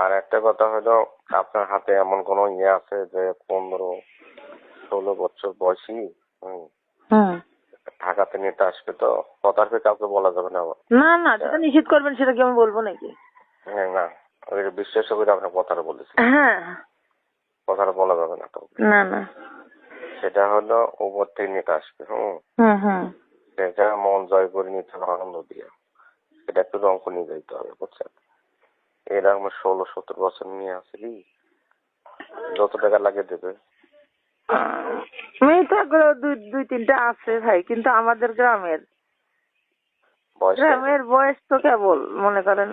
আর একটা কথা হলো, আপনার হাতে এমন কোন ইয়ে আছে যে 15-16 বছর বয়সী ঢাকাতে নিতে আসবে? তো কথার কাউকে বলা যাবে না আবার। না না, যেটা নিষেধ করবেন সেটা কি আমি বলবো নাকি? হ্যাঁ, না ওই বিশ্বাস করে আপনার কথাটা বলেছি। হ্যাঁ, কথাটা বলা যাবে না কাউকে। না না, সেটা হলো উপর থেকে নিতে আসবে। সেটা মন জয় করে নিতে হবে আনন্দ দিয়ে। সেটা একটু রঙ নিয়ে যাইতে হবে, বুঝছেন? এরকম 16-17 বছর নিয়ে আসলি, যত টাকা লাগে দেবে। মেয়ে তো দুই তিনটা আছে ভাই, কিন্তু আমাদের গ্রামের বয়স তো কেবল মনে করেন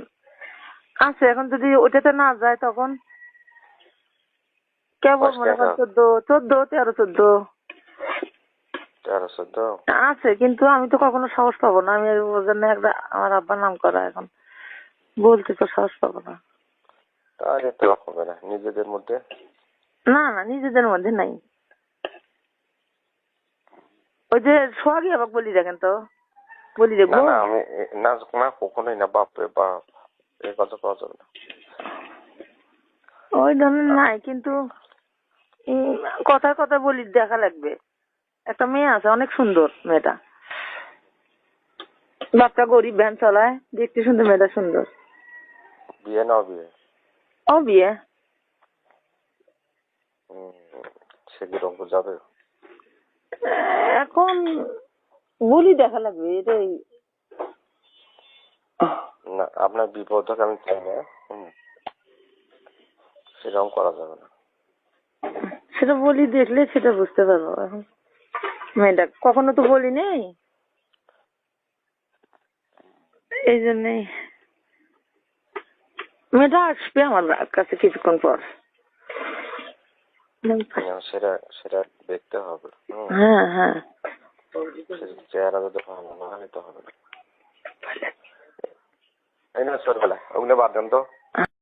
আছে। এখন যদি ওটাতে না যায় তখন কেবল মনে করেন 13-14 আছে, কিন্তু আমি তো কখনো সাহস পাবো না। আমি ওর জন্য একটা আমার আব্বার নাম করা, এখন বলতে তো সাহস পাবো না। তাহলে তো হবে না নিজেদের মধ্যে। না না, নিজেদের মধ্যে নাই। ওই যে সোহাগী আবার বলি দেখেন তো, বলি না দেখবো না, আমি না না কখনোই না। বাপরে বাপ, এই কথা পাওয়া যাবে না। ওই ধরনের নাই, কিন্তু কথার কথা বলি দেখা লাগবে। একটা মেয়ে আছে, অনেক সুন্দর মেয়েটা, বাপটা গরিব, ভ্যান চালায়, দেখতে সুন্দর, মেয়েটা সুন্দর। বিয়ে না বিয়ে? ও বিয়ে। সে কি রঙ যাবে? এখন বলি দেখা লাগবে এটাই। না, আপনার বিপদ হোক আমি চাই না। সেরকম করা যাবে না। সেটা বলি দেখলে সেটা বুঝতে পারবো। এখন মেয়েটা কখনো তো বলি নেই, এই জন্যই। মেয়েটা আসবে আমার কাছে কিছুক্ষণ পর। সেটা সেটা দেখতে হবে। হ্যাঁ হ্যাঁ, চেহারা যদি ভালো না হয় তো হবে না। এই না ছোটবেলা ওগুলো বাদ দেন তো।